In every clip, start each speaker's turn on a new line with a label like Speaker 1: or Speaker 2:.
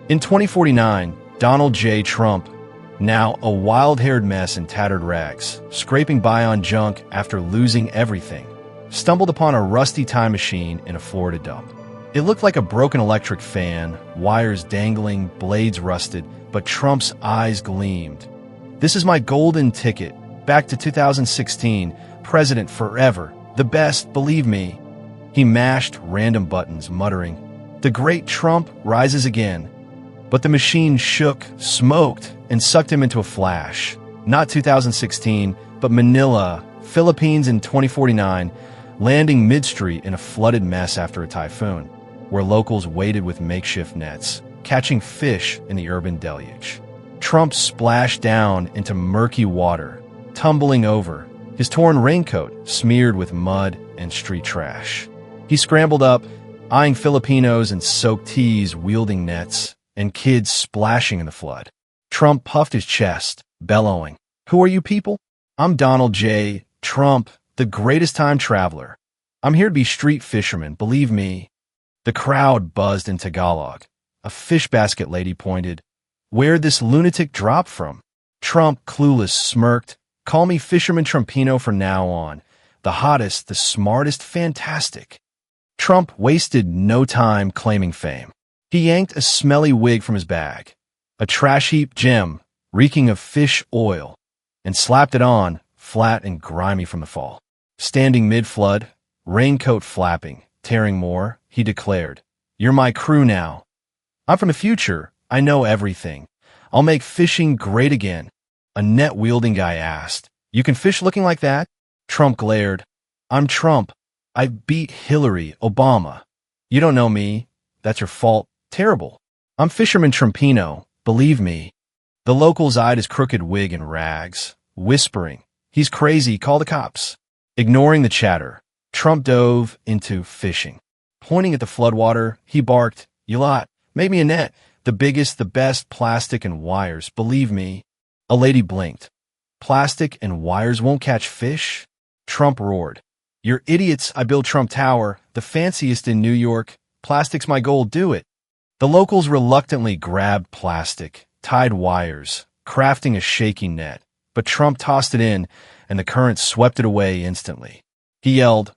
Speaker 1: In 2049, Donald J. Trump, now a wild-haired mess in tattered rags, scraping by on junk after losing everything, stumbled upon a rusty time machine in a Florida dump. It looked like a broken electric fan, wires dangling, blades rusted, but Trump's eyes gleamed. "This is my golden ticket, back to 2016, president forever, the best, believe me." He mashed random buttons, muttering, "The great Trump rises again." But the machine shook, smoked, and sucked him into a flash. Not 2016, but Manila, Philippines in 2049, landing mid-street in a flooded mess after a typhoon, where locals waited with makeshift nets, catching fish in the urban deluge. Trump splashed down into murky water, tumbling over, his torn raincoat smeared with mud and street trash. He scrambled up, eyeing Filipinos in soaked tees wielding nets, and kids splashing in the flood. Trump puffed his chest, bellowing, "Who are you people? I'm Donald J. Trump, the greatest time traveler. I'm here to be street fisherman, believe me." The crowd buzzed in Tagalog. A fish basket lady pointed, "Where'd this lunatic drop from?" Trump, clueless, smirked, "Call me Fisherman Trumpino from now on. The hottest, the smartest, fantastic." Trump wasted no time claiming fame. He yanked a smelly wig from his bag, a trash heap gem reeking of fish oil, and slapped it on, flat and grimy from the fall. Standing mid-flood, raincoat flapping, tearing more, he declared, "You're my crew now. I'm from the future. I know everything. I'll make fishing great again." A net-wielding guy asked, "You can fish looking like that?" Trump glared, "I'm Trump. I beat Hillary, Obama. You don't know me. That's your fault. Terrible. I'm Fisherman Trumpino, believe me." The locals eyed his crooked wig and rags, whispering, "He's crazy, call the cops." Ignoring the chatter, Trump dove into fishing. Pointing at the floodwater, he barked, "You lot, make me a net. The biggest, the best, plastic and wires, believe me." A lady blinked. "Plastic and wires won't catch fish?" Trump roared, "You're idiots. I built Trump Tower, the fanciest in New York. Plastic's my goal, do it." The locals reluctantly grabbed plastic, tied wires, crafting a shaky net, but Trump tossed it in, and the current swept it away instantly. He yelled,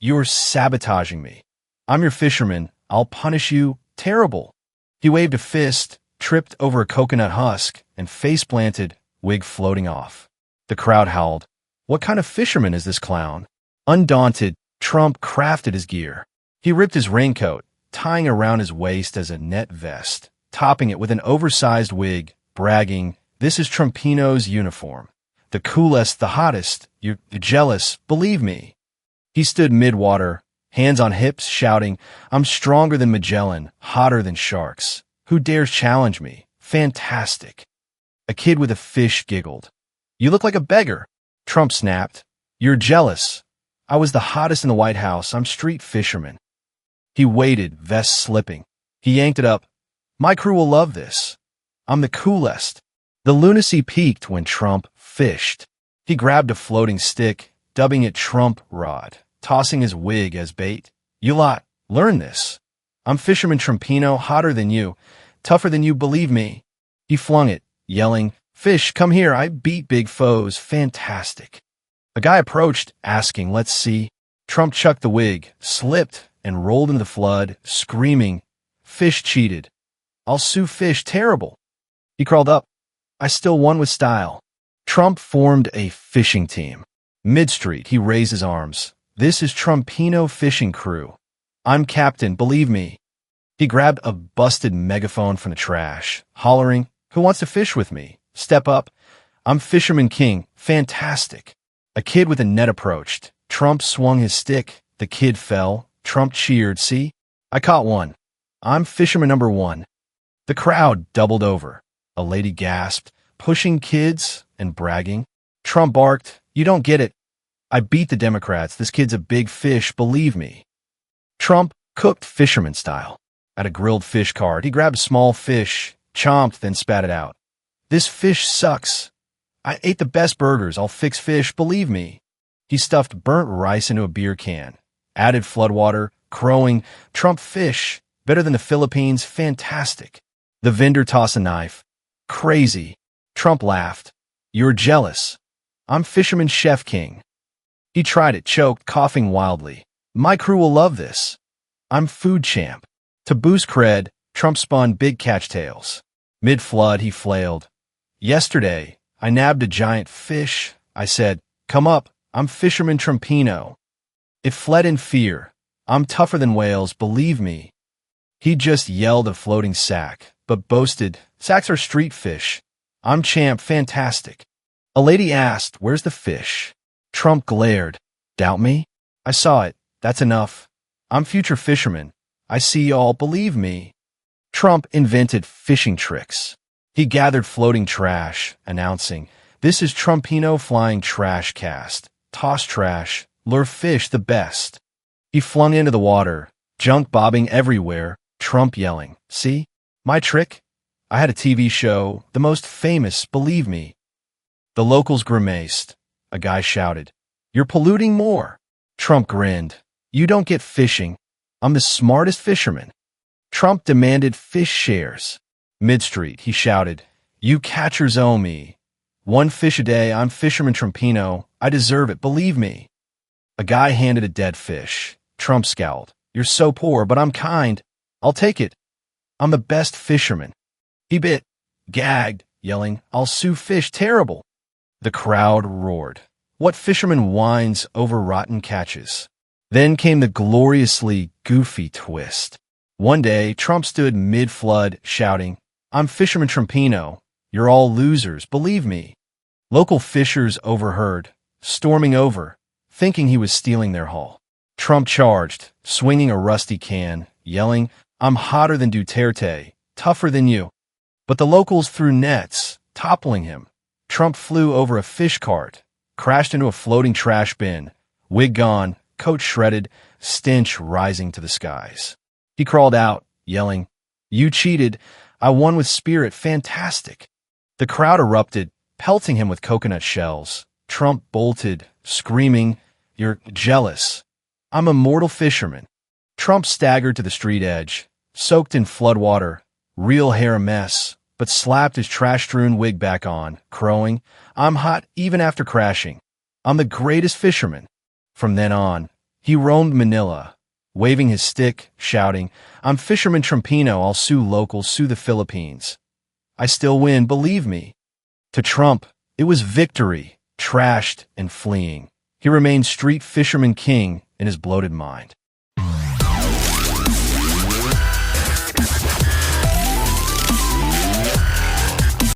Speaker 1: "You're sabotaging me. I'm your fisherman. I'll punish you. Terrible." He waved a fist, tripped over a coconut husk, and face-planted, wig floating off. The crowd howled, "What kind of fisherman is this clown?" Undaunted, Trump crafted his gear. He ripped his raincoat, tying around his waist as a net vest, topping it with an oversized wig, bragging, "This is Trumpino's uniform. The coolest, the hottest. You're jealous, believe me." He stood mid-water, hands on hips, shouting, "I'm stronger than Magellan, hotter than sharks. Who dares challenge me? Fantastic." A kid with a fish giggled. "You look like a beggar." Trump snapped, "You're jealous. I was the hottest in the White House. I'm street fisherman." He waited, vest slipping. He yanked it up. "My crew will love this. I'm the coolest." The lunacy peaked when Trump fished. He grabbed a floating stick, dubbing it Trump Rod, tossing his wig as bait. "You lot, learn this. I'm Fisherman Trumpino, hotter than you, tougher than you, believe me." He flung it, yelling, "Fish, come here, I beat big foes, fantastic." A guy approached, asking, "Let's see." Trump chucked the wig, slipped, and rolled into the flood, screaming, "Fish cheated. I'll sue Fish, terrible." He crawled up. "I still won with style." Trump formed a fishing team. Mid-street, he raised his arms. "This is Trumpino Fishing Crew. I'm captain, believe me." He grabbed a busted megaphone from the trash, hollering, "Who wants to fish with me? Step up. I'm Fisherman King, fantastic." A kid with a net approached. Trump swung his stick. The kid fell. Trump cheered, "See? I caught one. I'm fisherman number one." The crowd doubled over. A lady gasped, pushing kids and bragging. Trump barked, "You don't get it. I beat the Democrats. This kid's a big fish, believe me." Trump cooked fisherman style. At a grilled fish cart, he grabbed a small fish, chomped, then spat it out. "This fish sucks. I ate the best burgers. I'll fix fish, believe me." He stuffed burnt rice into a beer can, added floodwater, crowing, "Trump fish, better than the Philippines, fantastic." The vendor tossed a knife. Crazy. Trump laughed. You're jealous. I'm Fisherman Chef King. He tried it, choked, coughing wildly. My crew will love this. I'm food champ. To boost cred, Trump spun big catch tales. Mid-flood, he flailed. Yesterday, I nabbed a giant fish. I said, come up, I'm Fisherman Trumpino. It fled in fear. I'm tougher than whales, believe me. He just yelled a floating sack, but boasted, sacks are street fish. I'm champ, fantastic. A lady asked, where's the fish? Trump glared. Doubt me? I saw it. That's enough. I'm future fisherman. I see y'all, believe me. Trump invented fishing tricks. He gathered floating trash, announcing, this is Trumpino Flying Trash Cast. Toss trash, lure fish the best. He flung into the water, junk bobbing everywhere, Trump yelling, see? My trick? I had a TV show, the most famous, believe me. The locals grimaced. A guy shouted, you're polluting more. Trump grinned. You don't get fishing. I'm the smartest fisherman. Trump demanded fish shares. Mid-street, he shouted, you catchers owe me. 1 fish a day, I'm Fisherman Trumpino. I deserve it, believe me. A guy handed a dead fish. Trump scowled. You're so poor, but I'm kind. I'll take it. I'm the best fisherman. He bit, gagged, yelling, I'll sue fish, terrible. The crowd roared. What fisherman whines over rotten catches? Then came the gloriously goofy twist. One day, Trump stood mid-flood, shouting, I'm Fisherman Trumpino. You're all losers, believe me. Local fishers overheard, storming over, thinking he was stealing their haul. Trump charged, swinging a rusty can, yelling, I'm hotter than Duterte, tougher than you. But the locals threw nets, toppling him. Trump flew over a fish cart, crashed into a floating trash bin, wig gone, coat shredded, stench rising to the skies. He crawled out, yelling, you cheated. I won with spirit, fantastic. The crowd erupted, pelting him with coconut shells. Trump bolted, screaming, you're jealous. I'm a mortal fisherman. Trump staggered to the street edge, soaked in floodwater, real hair a mess, but slapped his trash-strewn wig back on, crowing, I'm hot even after crashing. I'm the greatest fisherman. From then on, he roamed Manila, waving his stick, shouting, I'm Fisherman Trumpino, I'll sue locals, sue the Philippines. I still win, believe me. To Trump, it was victory, trashed and fleeing. He remained street fisherman king in his bloated mind.